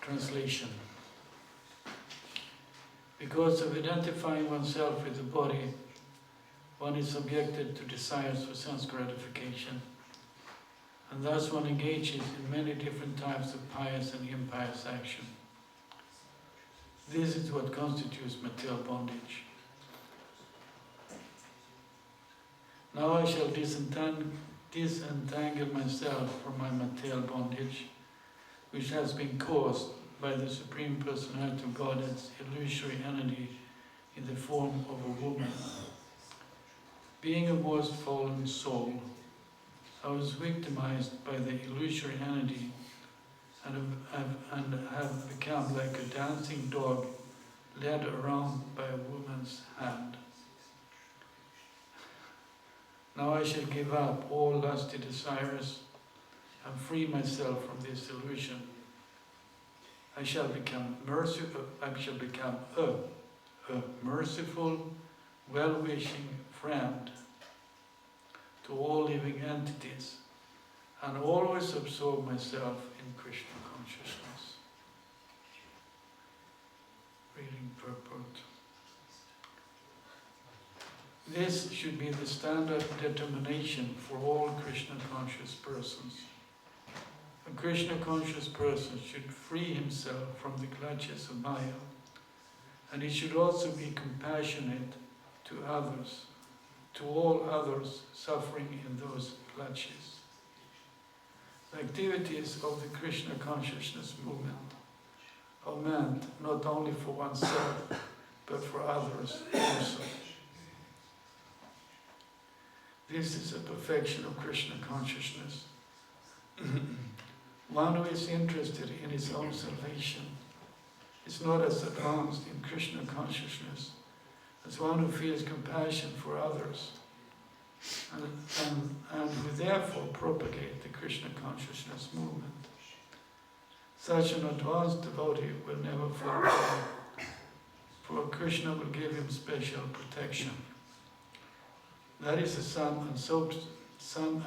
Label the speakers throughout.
Speaker 1: Translation. Because of identifying oneself with the body, one is subjected to desires for sense gratification, and thus one engages in many different types of pious and impious action. This is what constitutes material bondage. Now I shall disentangle myself from my material bondage, which has been caused by the Supreme Personality of Godhead's illusory energy in the form of a woman. Being a most fallen soul, I was victimized by the illusory energy and have become like a dancing dog led around by a woman's hand. Now I shall give up all lusty desires and free myself from this illusion. I shall become a merciful, well-wishing friend to all living entities, and always absorb myself in Krishna consciousness. Reading purport. This should be the standard determination for all Krishna conscious persons. A Krishna conscious person should free himself from the clutches of Maya, and he should also be compassionate to others, to all others suffering in those clutches. The activities of the Krishna consciousness movement are meant not only for oneself, but for others also. This is a perfection of Krishna consciousness. One who is interested in his own salvation is not as advanced in Krishna consciousness as one who feels compassion for others and who therefore propagate the Krishna consciousness movement. Such an advanced devotee will never fall down, for Krishna will give him special protection. That is the sum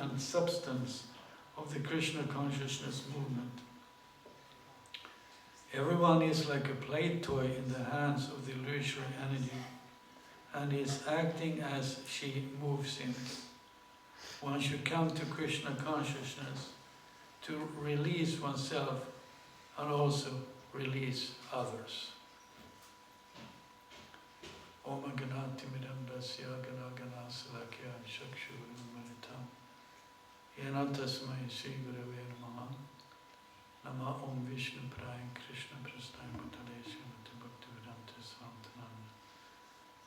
Speaker 1: and substance of the Krishna consciousness movement. Everyone is like a play toy in the hands of the illusory energy, and is acting as she moves him. One should come to Krishna consciousness to release oneself and also release others. Om Ganati Midandasya Ganagana Salakya Shakshu Manitam Yena Tasmai Sri Gurave Namaha Nama Om Vishnu Prayam Krishna Prasthaya Bhutale Srimati Bhaktivedanta Svantananda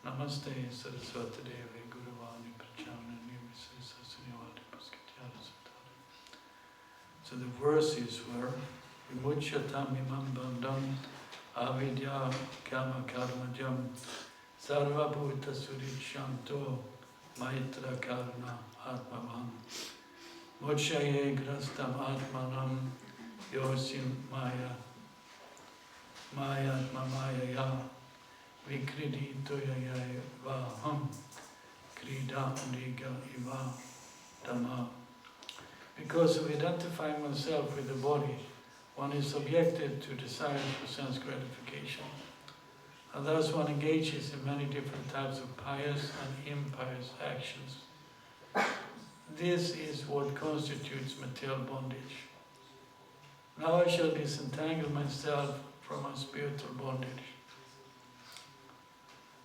Speaker 1: Namaste Saraswati Devi Guruvani Pracharani Visesasanyavadi Paskatyara Satara. So the verses were Vimuchyatam Imam Bandam Avidya Kama Karmajam Sarva Bhuta Surikshanto Maitra Karna Atmavan Mokshaye Grastam Atmanam Yosim Maya Atmamaya Ya Vikridito Yaya Vaham Krida Niga Iva Dhamma. Because of identifying oneself with the body, one is subjected to desires for sense gratification, and thus one engages in many different types of pious and impious actions. This is what constitutes material bondage. Now I shall disentangle myself from my spiritual bondage,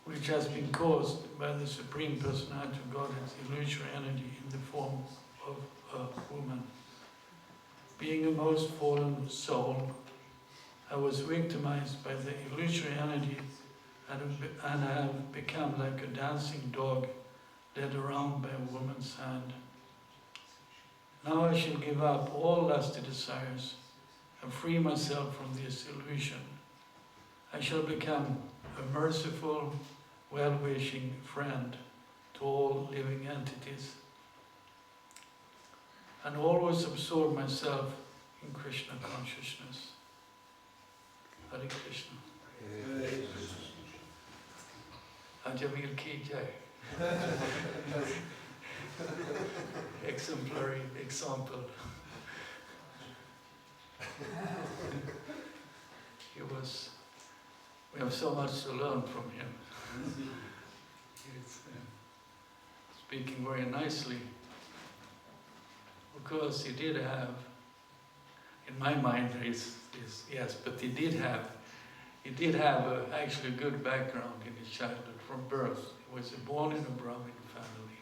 Speaker 1: which has been caused by the Supreme Personality of Godhead's illusory energy in the form of a woman. Being a most fallen soul, I was victimized by the illusory energy and have become like a dancing dog led around by a woman's hand. Now I shall give up all lusty desires and free myself from this illusion. I shall become a merciful, well-wishing friend to all living entities, and always absorb myself in Krishna consciousness. Hare Krishna. Ajamil ki jai. Exemplary example. we have so much to learn from him. He's speaking very nicely. Of course, he did have, in my mind, yes, but he did have actually a good background in his childhood from birth. He was born in a Brahmin family.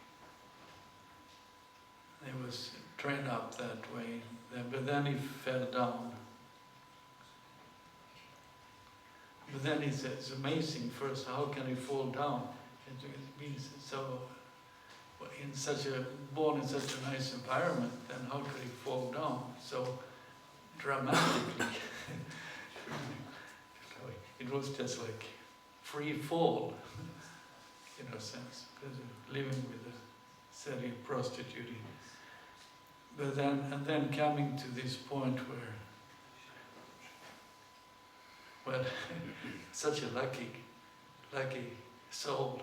Speaker 1: He was trained up that way, but then he fell down. But then it's amazing. First, how can he fall down? It means so. Born in such a nice environment, then how could he fall down so dramatically? It was just like free fall, in a sense, because of living with a steady prostituting. But then coming to this point where, well, such a lucky soul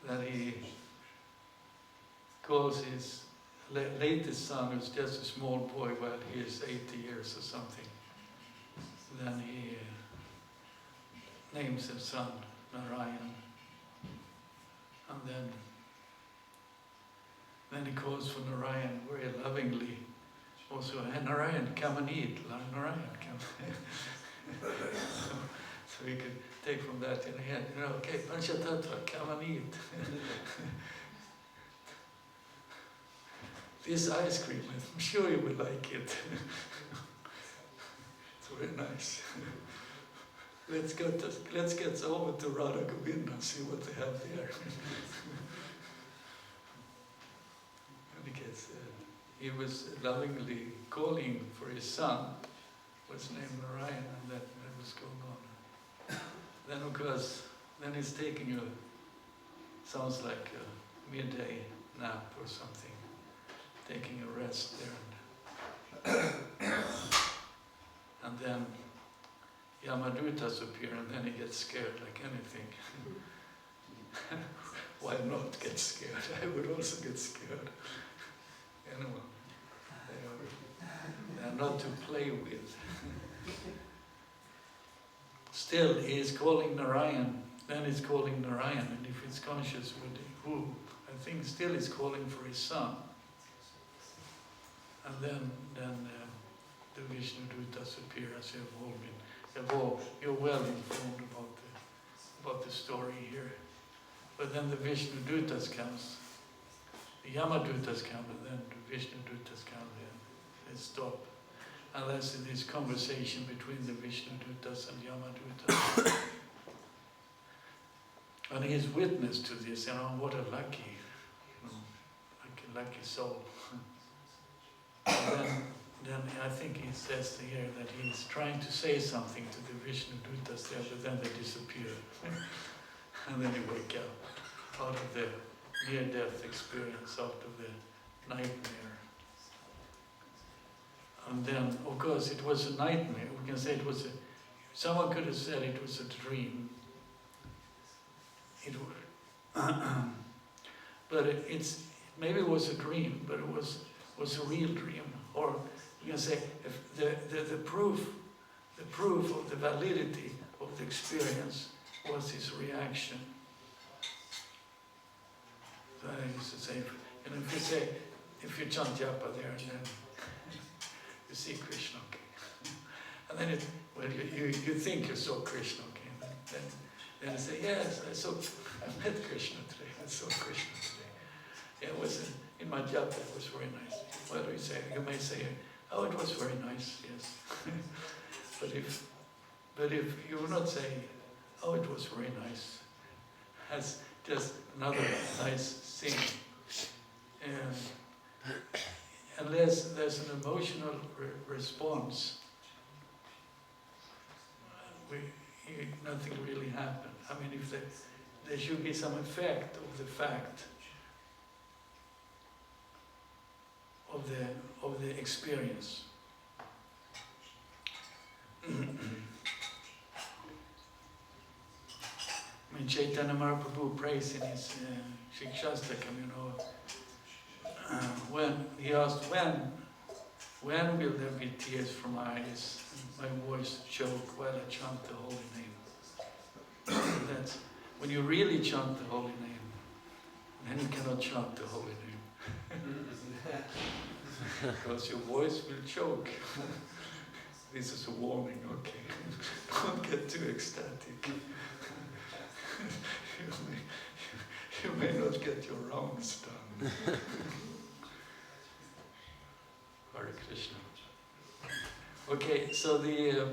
Speaker 1: that he calls his latest son, who's just a small boy, while he is 80 years or something. Then he names his son Narayan, and then he calls for Narayan very lovingly. Also, hey, Narayan, come and eat. Narayan, come. So we could take from that in hand, okay, Panchatattva, come and eat. This ice cream, I'm sure you will like it. It's very nice. Let's get over to Radha Govinda and see what they have there. Because he was lovingly calling for his son, what's named Narayan, and that was going on. Then of course, then he's taking sounds like a midday nap or something, taking a rest there. And then Yamadutas appear, and then he gets scared like anything. Why not get scared? I would also get scared. Anyway, they are not to play with. Still, he is calling Narayan, then he's calling Narayan, and if he's conscious with who, I think still he's calling for his son. And then the Vishnu-dutas appear, as you're well informed about the story here. But then the Vishnu-dutas comes, the Yamadutas come, and then the Vishnu-dutas come, they stop. And that's in this conversation between the Vishnu-dutas and Yamadutas. And he is witness to this, what a lucky soul. And then I think he says here that he's trying to say something to the Vishnu-dutas there, but then they disappear. And then he wake up out of the near-death experience, out of the nightmare. And then, of course, it was a nightmare. We can say it was someone could have said it was a dream. But maybe it was a dream, but it was a real dream. Or you can say the proof of the validity of the experience was his reaction. So I used to say, if you chant japa there, and then you see Krishna, okay. And then you think you saw Krishna, okay. Then you say, yes, I met Krishna today. I saw Krishna today. Yeah, it was in my japa. It was very nice. What do you say? You may say, oh, it was very nice. Yes. but if you will not say, oh, it was very nice, that's just another nice thing. Unless there's an emotional response, nothing really happened. I mean, if there should be some effect of the fact of the experience. I mean, Chaitanya Mahaprabhu prays in his Shikshastakam, when he asked, When will there be tears from eyes, my voice choke while I chant the holy name? That's when you really chant the holy name, then you cannot chant the holy name. Because your voice will choke. This is a warning, okay? Don't get too ecstatic. You may not get your rounds done. Hare Krishna. Okay, so there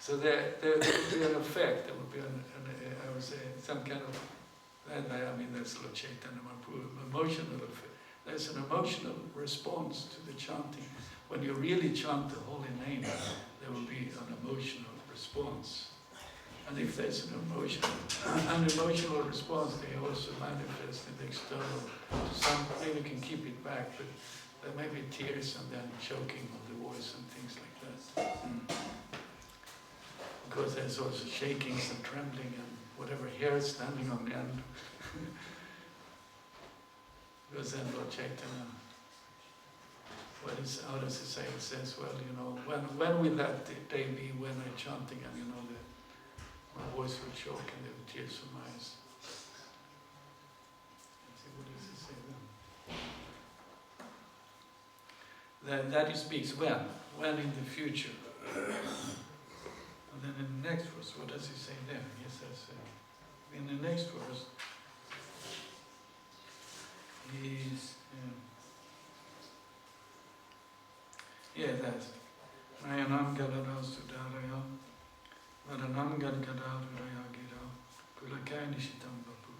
Speaker 1: will be an effect. There will be I would say some kind of. I mean, that's Lord Chaitanya Mahaprabhu, emotional effect. There's an emotional response to the chanting. When you really chant the holy name, there will be an emotional response. And if there's an emotional response, they also manifest in the external. Some maybe can keep it back, but there may be tears and then choking of the voice and things like that. Because there's also shakings and trembling and whatever hair standing on the end. Because then Lord Chaitanya, how does he say? It says, well, you know, when will that day be when I'm chanting and you know my voice will choke and there will be tears from my eyes. Let's see, what does he say then? That he speaks when in the future. And then in the next verse, what does he say there? He says, in the next verse, he's, that's Nayanam Galadao Sudaraya, Varanam Gadgadavaya Gira, Kulakai Nishitam Babu,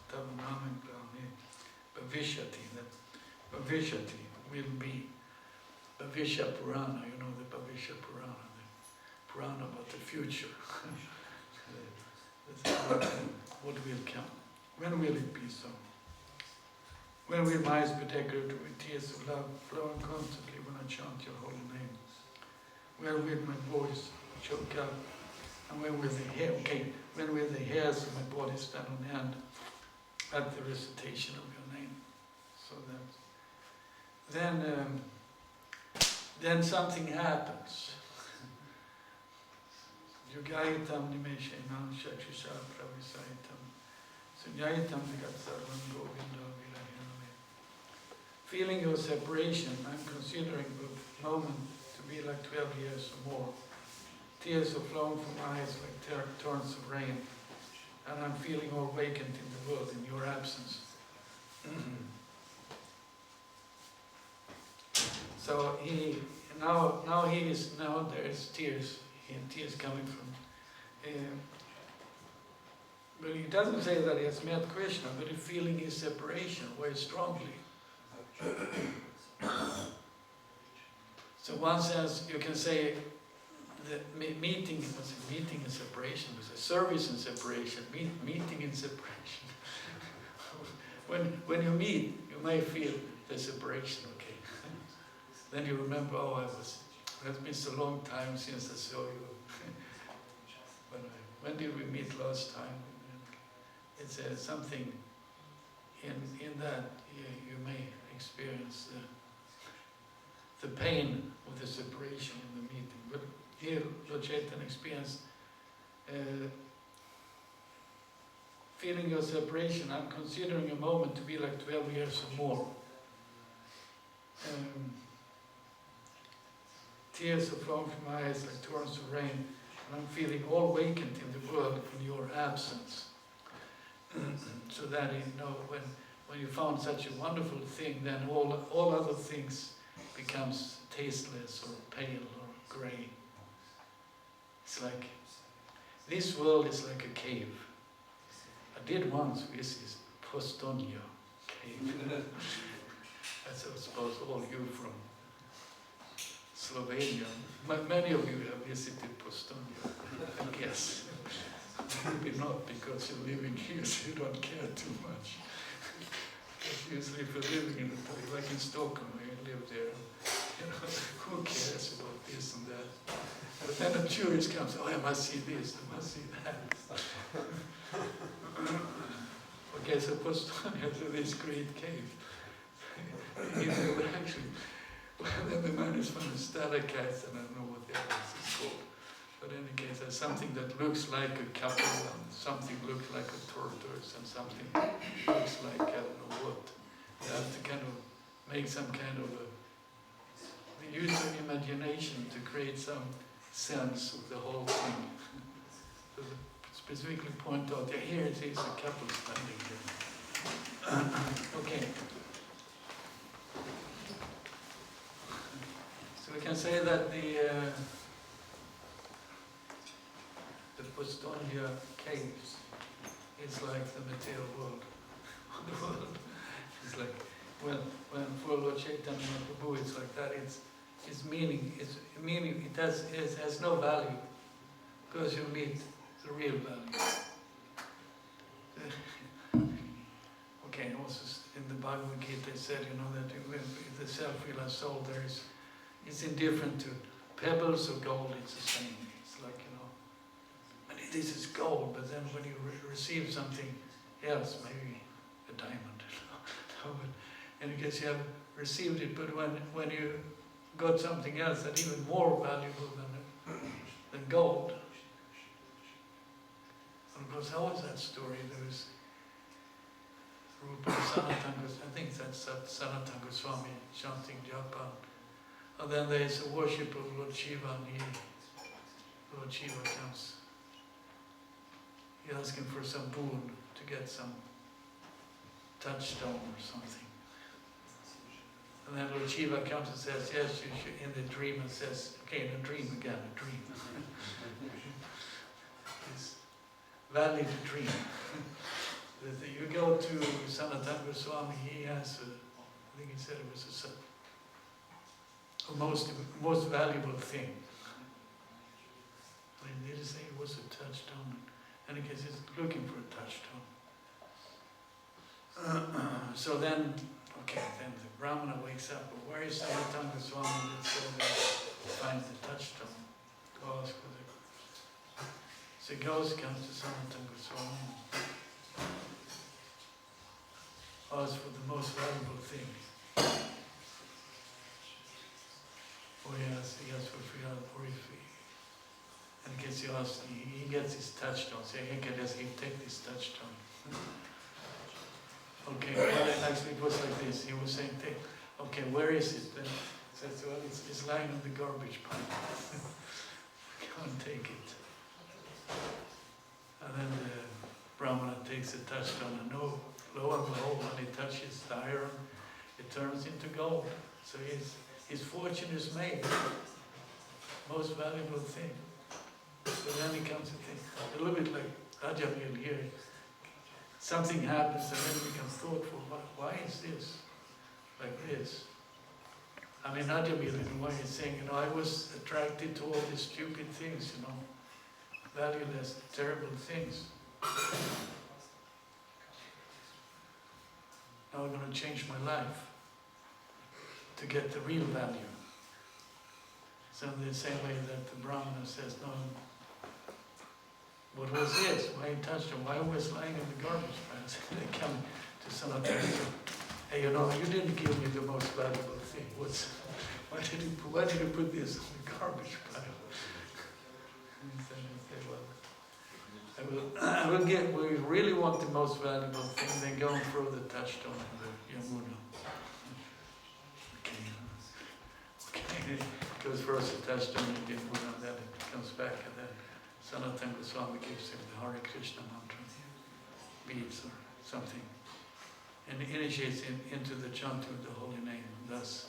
Speaker 1: Tavanam Grame, Bhavishati, that Bhavishati will be Bhavisha Purana, you know the Bhavisha Purana, the Purana about the future. That's what will come. When will it be so? When will my eyes be decorated with tears of love flowing constantly when I chant your holy name? Where will my voice choke up? And when will the hairs of my body stand on end at the recitation of your name? So that then something happens. Yugaitam nimeshenam shakshishar pravisaitam sunyaitam vigatsarvam govinda vilahiname. Feeling your separation, I'm considering the moment to be like 12 years or more. Tears are flowing from my eyes like torrents of rain, and I'm feeling all vacant in the world in your absence. So now there's tears coming from. But he doesn't say that he has met Krishna, but he's feeling his separation very strongly. So one sense you can say the meeting and separation was a service and separation, meeting and separation. when you meet, you may feel the separation, okay. Then you remember, it's been so long time since I saw you. When did we meet last time? It's something in that you may experience the pain of the separation in the meeting. But here, Lord Chaitanya experienced feeling your separation. I'm considering a moment to be like 12 years or more. Tears are flowing from my eyes like torrents of rain, and I'm feeling all vacant in the world in your absence. So that when you found such a wonderful thing, then all other things becomes tasteless or pale or grey. It's like this world is like a cave. I did once visit Postonia cave. That's I suppose all you from Slovenia. Many of you have visited Postonia, I guess. Maybe not because you're living here, so you don't care too much. Because usually if you're living in a place like in Stockholm, where you live there, who cares about this and that? But then a tourist comes, I must see this, I must see that. Okay, so Postonia is this great cave. Actually, then the man is from the Stalakites, and I don't know what the other is called. But in any case, there's something that looks like a couple, and something looks like a tortoise, and something looks like I don't know what. You have to kind of make some kind of the use of imagination to create some sense of the whole thing. So specifically point out, yeah, here it is a couple standing here. Okay. So we can say that the Postonia caves is like the material world. The world is like, when for Lord Chaitanya Mahaprabhu it's like that, its meaning, it has no value, because you meet the real value. Okay, also in the Bhagavad Gita they said, that if the self-realized soul it's indifferent to pebbles or gold, it's the same. It's like, this is gold, but then when you receive something else, maybe a diamond, and I guess you have received it, but when you got something else that's even more valuable than gold, and of course, how was that story? There was Rupa Sanatana, I think that's Sanatana Swami chanting Japan, and then there is a worship of Lord Shiva, and Lord Shiva comes. He asks him for some boon to get some touchstone or something. And then Lord Shiva comes and says, yes, you should, in the dream, and says, okay, in a dream again, a dream. It's valid dream. You go to Sanatana Swami, he has, I think he said it was a most valuable thing. I mean, did he say it was a touchstone? And in case he's looking for a touchstone. So then the Brahmana wakes up, but where is Sanatana Swami that said that finds the touchstone? To ask for the... So he comes to Sanatana Swami, asks for the most valuable thing. Or he asks for free, or if and he gets his touchstone. Say, hey, can he take this touchstone? Okay, well, actually it was like this. He was saying, okay, where is it? Then he says, well, it's lying on the garbage pile. Can't take it. And then the Brahmana takes the touchstone, and lo and behold, when he touches the iron, it turns into gold. So his fortune is made. Most valuable thing. So then he comes to think, a little bit like Ajamil here. Something happens and then he becomes thoughtful. Why is this like this? I mean, Ajamil in a way is saying, I was attracted to all these stupid things, valueless, terrible things. Now I'm going to change my life to get the real value. So in the same way that the Brahmana says, no, what was this? Why he touched him? Why was lying in the garbage pile? They come to Sanatana and say, hey, you didn't give me the most valuable thing. Why did you put this in the garbage pile? And then he said, well, I will get, we really want the most valuable thing, then go and throw the touchstone in the Yamuna. Okay. Goes first the touchstone in the Yamuna, then it comes back, and then Sanatana Swami gives him the Hare Krishna mantra, beads or something, and initiates him into the chanting of the holy name. Thus,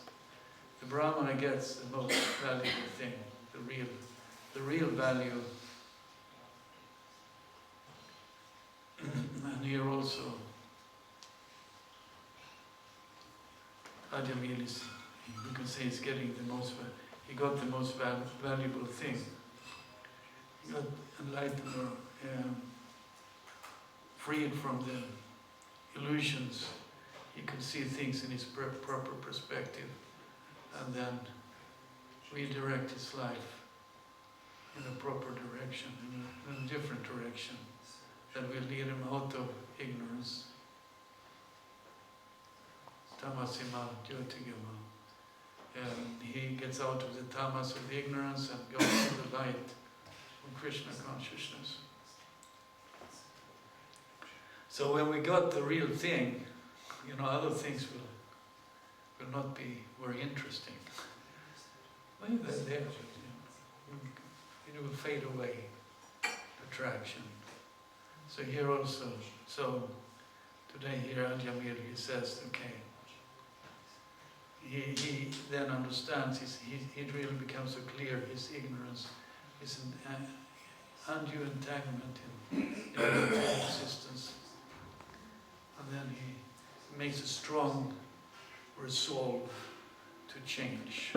Speaker 1: the Brahmana gets the most valuable thing, the real value. And here also, Ajamil is, you can say, is getting the most. He got the most valuable thing. He got enlightened or freed from the illusions. He could see things in his proper perspective, and then redirect his life in a proper direction, in a different direction that will lead him out of ignorance. Tamasima Jyotigama. gets out of the tamas of ignorance and goes to the light of Krishna consciousness. So when we got the real thing, other things will not be very interesting. Maybe they're there, it will fade away, attraction. So here also, today here Ajamil, he says, okay, he then understands, it really becomes so clear, his ignorance, his undue entanglement in existence. And then he makes a strong resolve to change.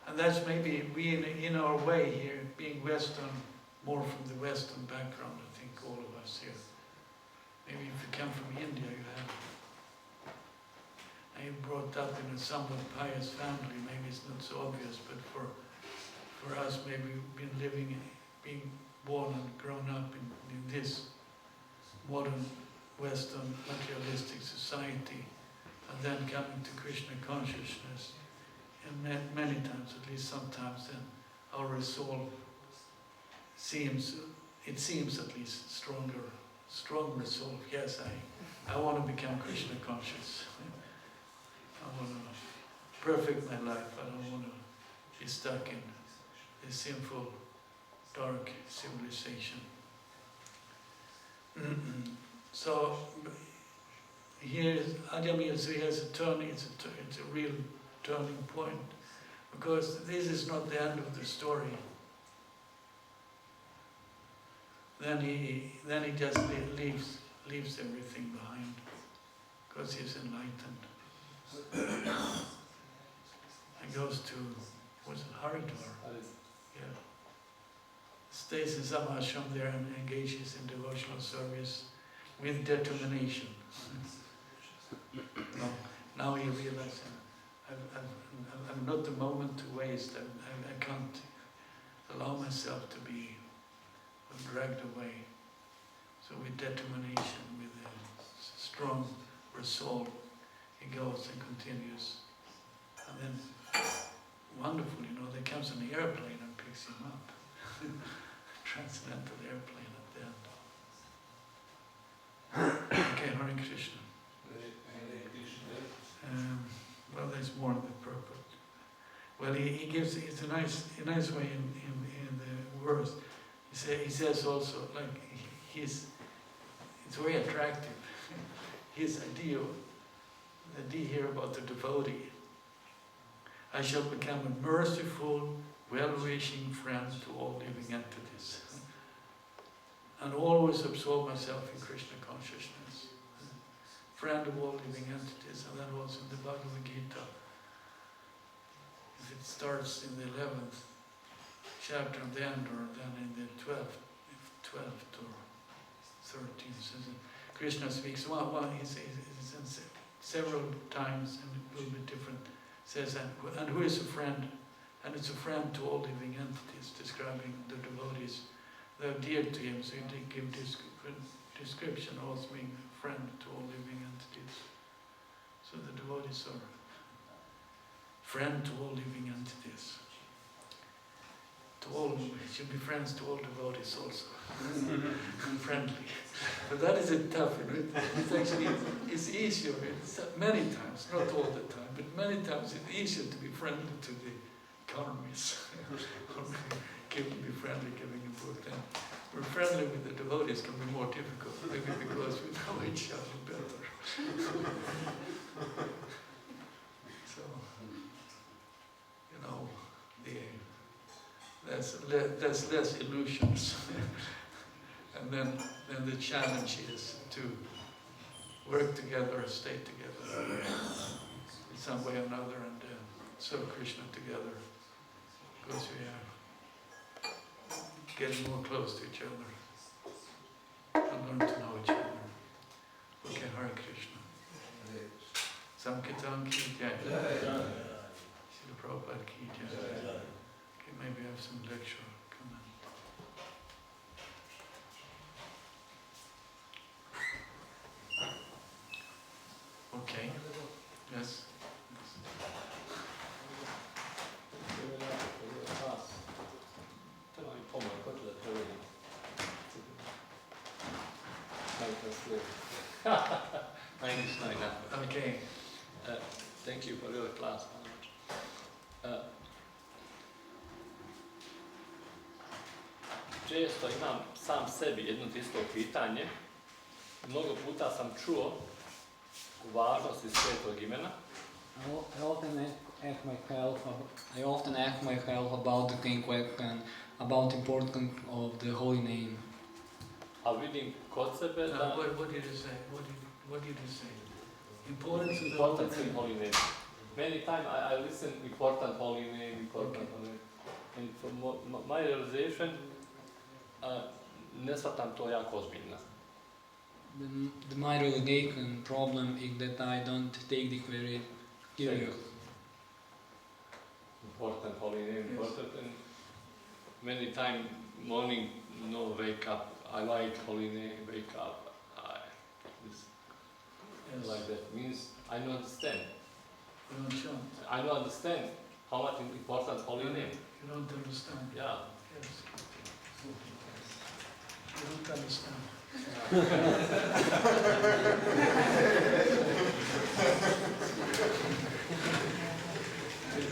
Speaker 1: And that's maybe we in our way here, being Western, more from the Western background, I think all of us here. Maybe if you come from India, you're brought up in a somewhat pious family, maybe it's not so obvious, but for us, maybe we've been being born and grown up in this modern Western materialistic society, and then coming to Krishna consciousness, and many times, at least sometimes, then our resolve seems at least strong resolve. Yes, I want to become Krishna conscious. I want to perfect my life. I don't want to be stuck in this sinful, dark civilization. So here Ajamil, so he has a turning. It's a real turning point, because this is not the end of the story. Then he just leaves everything behind, because he's enlightened, and goes to Haridwar. Yeah. Stays in some ashram there and engages in devotional service with determination. Now he realizes, I'm not the moment to waste. I can't allow myself to be dragged away. So with determination, with a strong resolve, he goes and continues. And then, wonderful, there comes an airplane and picks him up. Transcendental airplane at the end. Okay, Hare Krishna. Well, there's more in the purport. Well, he gives, it's a nice way in the verse. He says also, like, it's very attractive. His idea here about the devotee. I shall become a merciful, well-wishing friend to all living entities, and always absorb myself in Krishna consciousness. Friend of all living entities, and then also in the Bhagavad Gita. If it starts in the 11th chapter at the end, or then in the 12th or 13th, says Krishna speaks. He says several times, and a little bit different. Says, and who is a friend? And it's a friend to all living entities, describing the devotees. They're dear to him, so he give description also being a friend to all living entities. So the devotees are friend to all living entities. Should be friends to all devotees also. Friendly. But that is a tough, it's actually, it's easier, many times, not all the time, but many times it's easier to be friendly to the economies. Be friendly giving a book. Then we're friendly with the devotees can be more difficult, maybe because we know each other better. So, there's less illusions. And then the challenge is to work together, stay together in some way or another, and serve Krishna together, because we are getting more close to each other and learn to know each other. Okay, Hare Krishna. Sankirtan ki jai. Srila Prabhupada ki jai. Okay, maybe I have some lecture. Come on. Okay. Yes. Okay.
Speaker 2: Thank you for your class. Često imam sam sebi jedno isto pitanje. Mnogo puta sam čuo važnosti svetog imena.
Speaker 3: I often ask myself about the question about the importance of the holy name.
Speaker 2: A vidim kod sebe da...
Speaker 1: What did you say? What did you say? Importance of the
Speaker 2: holy name. Many times I listen important holy name, holy name. And from my realization, ne shvatam to jako ozbiljno.
Speaker 3: My realization problem is that I don't take the very serious.
Speaker 2: Important holy name, important, and many times morning, wake up. I like holy name, wake up. Like that means I don't understand.
Speaker 1: You don't chant.
Speaker 2: I don't understand how much important holy name.
Speaker 1: You don't understand.
Speaker 2: Yeah.
Speaker 1: Yes. You don't understand.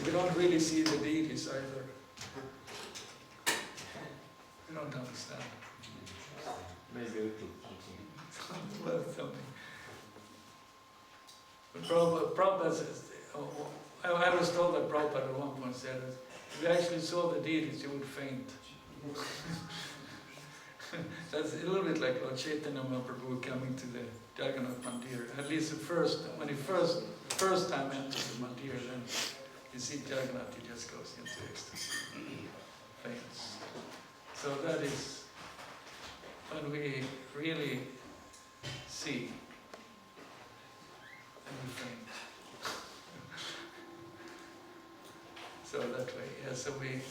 Speaker 1: You don't really see the deities either. You don't understand.
Speaker 2: Maybe a little something.
Speaker 1: Well, something. But Prabhupada says, I was told that Prabhupada at one point said, if you actually saw the deities, you would faint. That's a little bit like Lord Chaitanya Mahaprabhu coming to the Jagannath Mandir. At least when he first time enters the Mandir, then you see Jagannath, he just goes into ecstasy, faints. So that is when we really see, and we faint. So that way, yeah. So we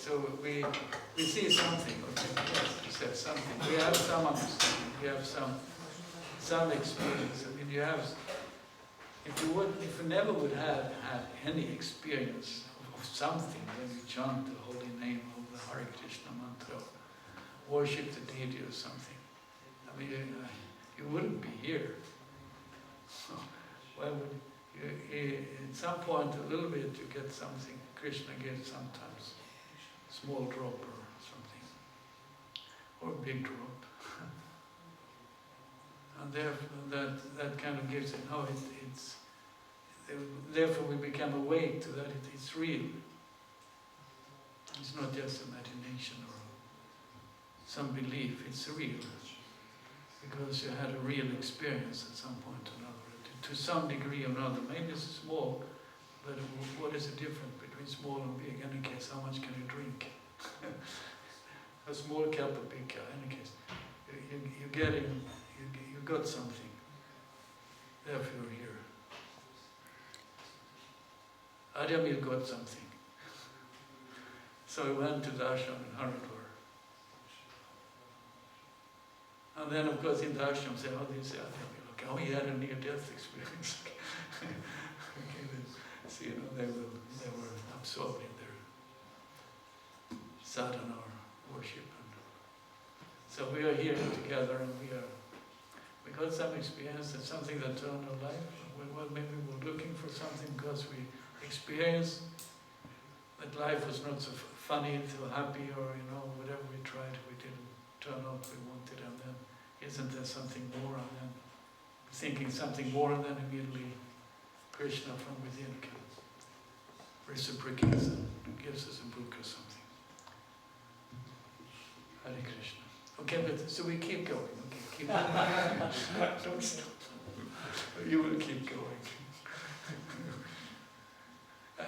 Speaker 1: see something. Okay, yes, you said something. We have some understanding. We have some experience. I mean, you have. If you never would have had any experience of something when you chant the holy name of the Hare Krishna mantra, worship the deity or something, I mean, you wouldn't be here. Why would you? At some point, a little bit, you get something. Krishna gives sometimes small drop or something, or a big drop, and therefore that kind of gives it. No, it's therefore we become awake to that. It's real. It's not just imagination or some belief. It's real because you had a real experience at some point or another, to some degree or another. Maybe it's small, but what is the difference between small and big? In any case, how much can you drink? A small cup, a big cup. In any case, you got something. Therefore, you're here. Adyamil got something. So he went to the ashram in Haridwar. And then, of course, in the ashram, say, "Oh, this is Adyamil. Okay, oh, he had a near-death experience." Okay, so, you know, they were absorbed in their sadhana or worship. And so we are here together, and we got some experience. That's something that turned our life. Well, maybe we're looking for something because we experienced that life was not so funny, so happy, or whatever we tried, we didn't turn out we wanted, and then isn't there something more? And then thinking something more, and then immediately Krishna from within can reciprocates and gives us a book or something. Hare Krishna. Okay, but so we keep going. Okay, keep going. Don't stop. You will keep going.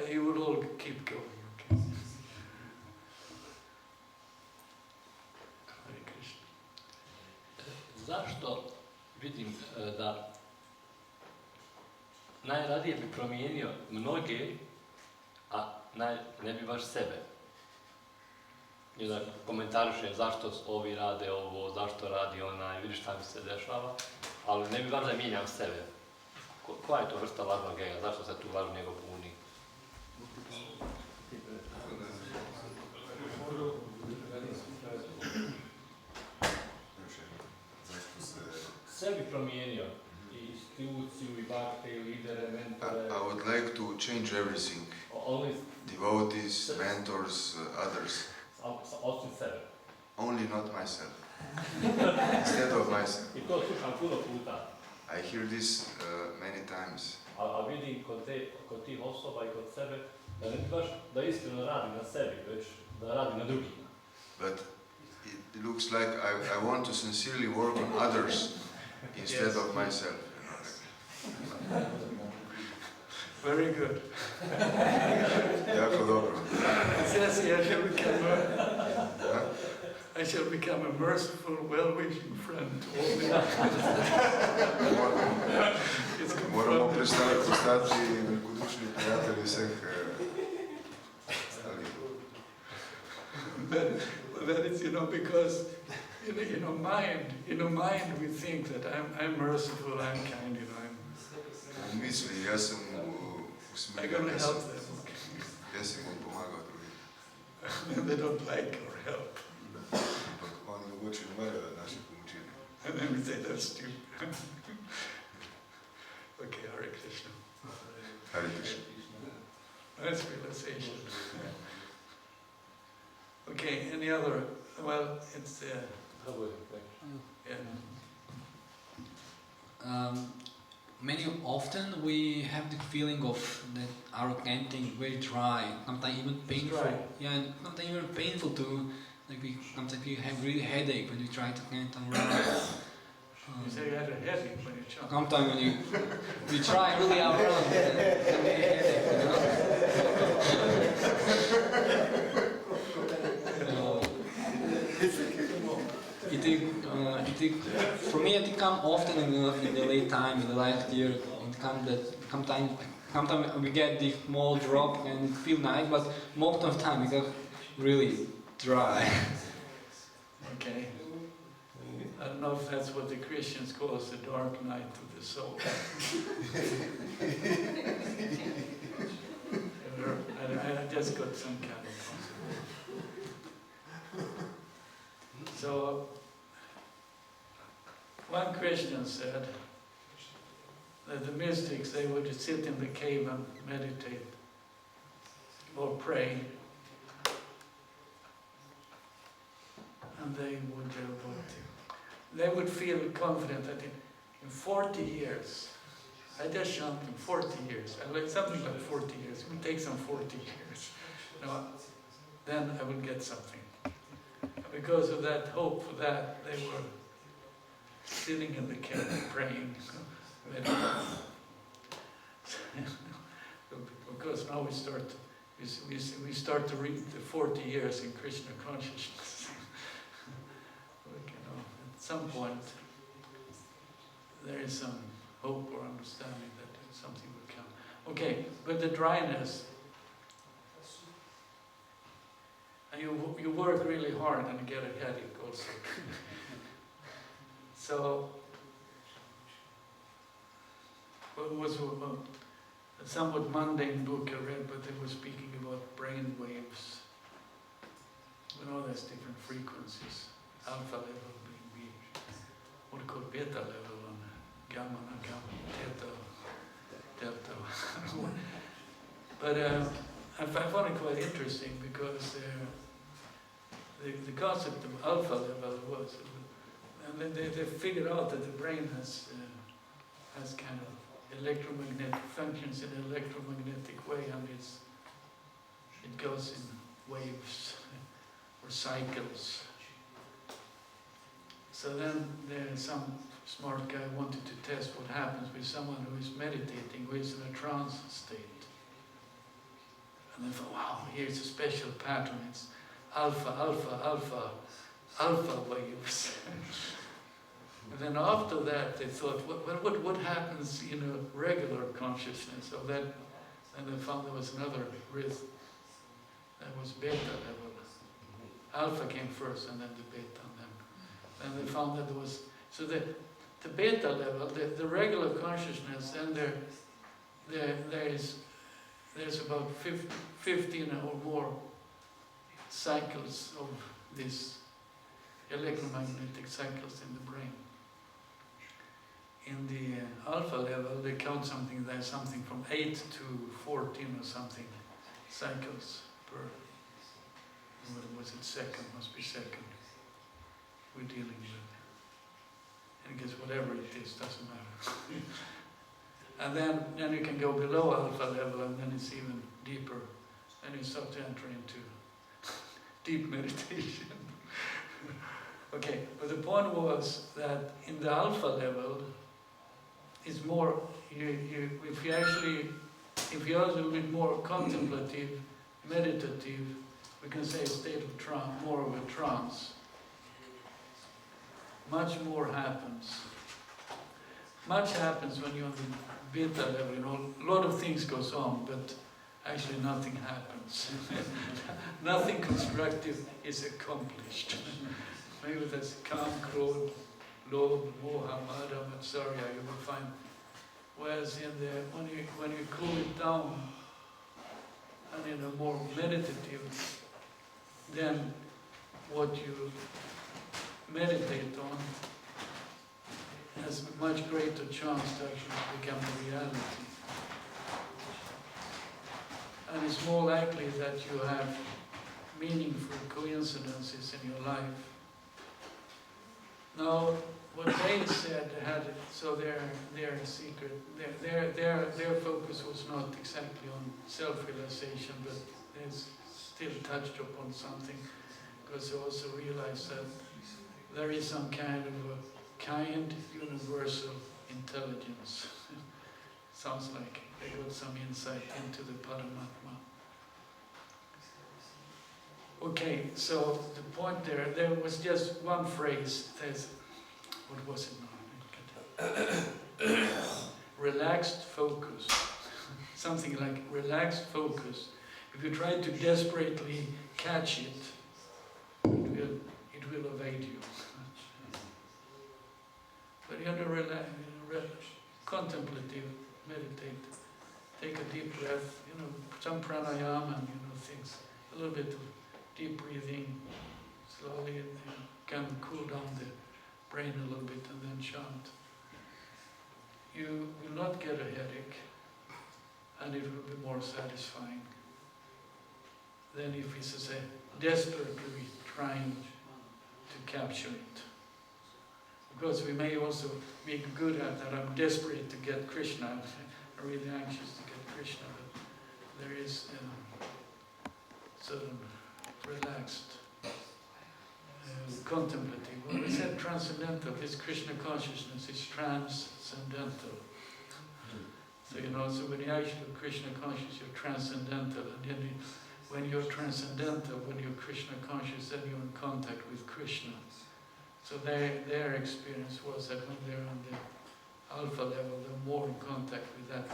Speaker 1: You will all keep going. Okay. Hare Krishna.
Speaker 2: Zašto vidim da najradije bi promijenio mnoge, a ne bi baš sebe? I da komentarišem zašto ovi rade ovo, zašto radi onaj, vidiš šta mi se dešava, ali ne bi baš da mijenjam sebe. koja je to vrsta varnog ega? Zašto se tu varni ego puni? Sebi promijenio i instituciju, i bakte, i lidere, mentore.
Speaker 4: I would like to change everything.
Speaker 2: Only
Speaker 4: Devotees, mentors, others.
Speaker 2: osim sebe.
Speaker 4: Only not myself. Instead of myself.
Speaker 2: I to slušam puno puta.
Speaker 4: I hear this many times.
Speaker 2: A vidim kod tih osoba i kod sebe da ne baš da iskreno radi na sebi, već da radi na drugima.
Speaker 4: But it looks like I want to sincerely work on others instead of myself.
Speaker 1: Very good.
Speaker 4: Jako dobro.
Speaker 1: It says here, I shall become a merciful, well-wishing friend to all the It's
Speaker 4: Moramo
Speaker 1: confronted.
Speaker 4: postati velikodušni prijatelji vseh ostalih.
Speaker 1: That is, because in our mind we think that I'm merciful, I'm kind,
Speaker 4: U misli, ja sam
Speaker 1: I'm
Speaker 4: usmiljen,
Speaker 1: going to
Speaker 4: ja
Speaker 1: help
Speaker 4: sam
Speaker 1: them.
Speaker 4: mu pomagao drugim.
Speaker 1: And they don't like our help.
Speaker 4: Ampak oni mogoče ne marajo naše pomoči.
Speaker 1: And then we say that's stupid. Okay, Hare Krishna.
Speaker 4: Hare Krishna.
Speaker 1: That's realization. Okay, any other? Well, it's yeah.
Speaker 3: Many often we have the feeling of that our chanting very dry, sometimes even painful.
Speaker 1: Dry.
Speaker 3: Yeah, and sometimes even painful too. Like sometimes we have really headache when we try to chant on right.
Speaker 1: You say you had a headache when you chant.
Speaker 3: Sometimes when we try really our own, then we have headache, for me it come often in the late time, in the last year. It come that sometimes we get the small drop and it feel nice, but most of the time it got really dry.
Speaker 1: Okay. I don't know if that's what the Christians call the dark night of the soul. I just got some kind of concept. So, one Christian said that the mystics, they would sit in the cave and meditate or pray, and they would feel confident that in 40 years, I just jumped in 40 years, I like something like 40 years, it would take some 40 years, then I would get something. And because of that hope for that, they were sitting in the cave praying, meditating. Because now we start to read the 40 years in Krishna consciousness. At some point, there is some hope or understanding that something will come. Okay, but the dryness, and you work really hard and you get a headache also. So, it was a somewhat mundane book I read, but they were speaking about brain waves. There's different frequencies. Alpha level being what we call beta level, and gamma, theta, delta. But I found it quite interesting because the concept of alpha level was, and then they figured out that the brain has kind of electromagnetic functions in an electromagnetic way, and it goes in waves or cycles. So then some smart guy wanted to test what happens with someone who is meditating, who is in a trance state. And they thought, wow, here's a special pattern. It's alpha, alpha, alpha, alpha waves. And then after that, they thought, what happens in a regular consciousness? So then they found there was another rhythm. That was beta level. Alpha came first, and then the beta, and then they found that there was. So the the beta level, the regular consciousness, then there's about 15 or more cycles of this electromagnetic cycles in the brain. In the alpha level, they count something, there's something from 8 to 14 or something cycles per, what was it, second, must be second, we're dealing with. And I guess whatever it is, doesn't matter. And then you can go below alpha level, and then it's even deeper. Then you start to enter into deep meditation. Okay, but the point was that in the alpha level, it's more, if you're a little bit more contemplative, meditative, we can say a state of trance, more of a trance. Much more happens. Much happens when you're on the beta level, you know, a lot of things goes on, but actually nothing happens. Nothing constructive is accomplished. Maybe that's calm, Krodh, Lob, Moha, Mada, Matsarya, you will find. Whereas in the, when you cool it down and in a more meditative, then what you meditate on has a much greater chance to actually become a reality. And it's more likely that you have meaningful coincidences in your life. Now, what they said had, so their secret, their focus was not exactly on self-realization, but they still touched upon something, because they also realized that there is some kind of a kind universal intelligence. Sounds like they got some insight into the Paramatma. Okay, so the point there was just one phrase. There's, what was it now? Relaxed focus. Something like relaxed focus. If you try to desperately catch it, it will evade you. But you have to relax, contemplative, meditate, take a deep breath, you know, some pranayama, and things, a little bit of deep breathing, slowly, and can cool down the brain a little bit, and then chant. You will not get a headache, and it will be more satisfying than if it's, as I say, desperately trying to capture it. Because we may also be good at that. I'm desperate to get Krishna. I'm really anxious to get Krishna, but there is certain relaxed, contemplative. When we said transcendental, it's Krishna consciousness, it's transcendental. So so when you actually Krishna conscious, you're transcendental, and then when you're transcendental, when you're Krishna conscious, then you're in contact with Krishna. So their experience was that when they're on the alpha level, they're more in contact with that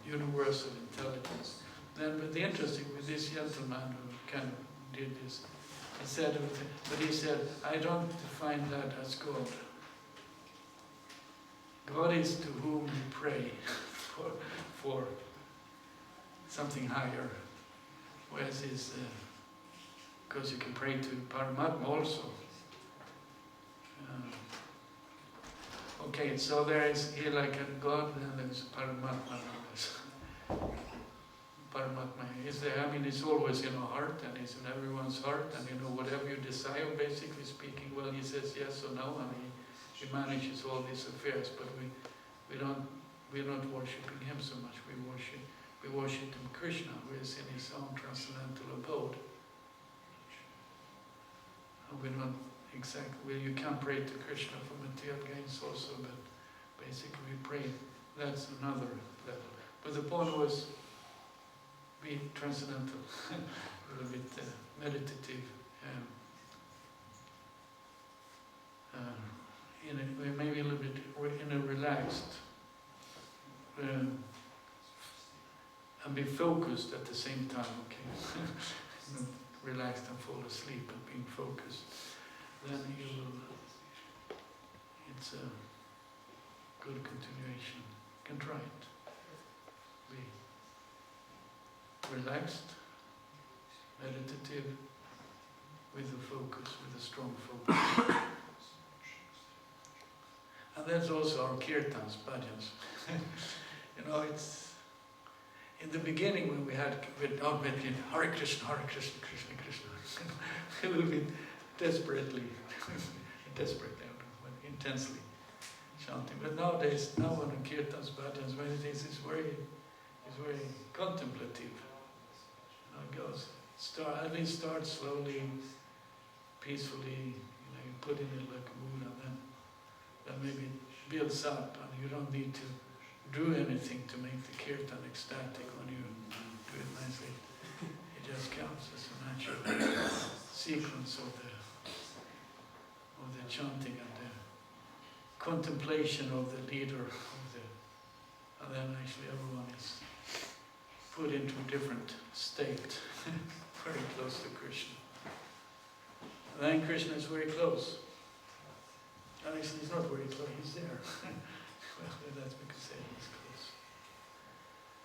Speaker 1: universal intelligence. But the interesting with this gentleman who kind of did this, he said, I don't define that as God. God is to whom you pray for something higher, whereas because you can pray to Paramatma also. Okay, so there is here like a God, and there is Paramatma. Paramatma is there. I mean, it's always in our heart, and it's in everyone's heart, and whatever you desire, basically speaking, well, he says yes or no, and he manages all these affairs. But we're not worshipping him so much. We worship him Krishna, who is in his own transcendental abode. We're not exactly, well, you can pray to Krishna for material gains also, but basically we pray, that's another level. But the point was, be transcendental, a little bit meditative, maybe a little bit in a relaxed, and be focused at the same time, okay? Relaxed and fall asleep and being focused, then you will it's a good continuation. You can try it. Be relaxed, meditative, with a focus, with a strong focus. And that's also our kirtans, bhajans. You know, it's in the beginning when we had without meditating, Hare Krishna, Krishna Krishna, a little bit desperately, intensely chanting. But nowadays, now on the kirtans, bhajans, meditations, it's very contemplative. You know, it goes, at least start slowly, peacefully. You know, you put in it like a mood, and then maybe it builds up, and you don't need to do anything to make the kirtan ecstatic when you do it nicely. It just comes as a natural sequence of the chanting and the contemplation of the leader and then actually everyone is put into a different state, very close to Krishna. And then Krishna is very close. Actually, he's not very close, he's there. Well, that's because he's close.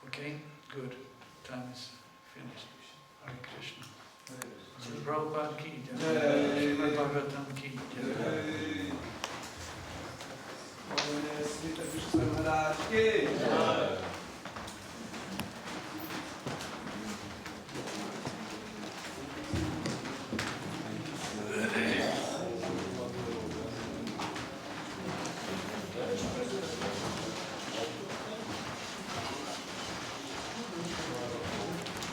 Speaker 1: Okay, good. Time is finished. Hare Krishna. So Prabhupada ki jai.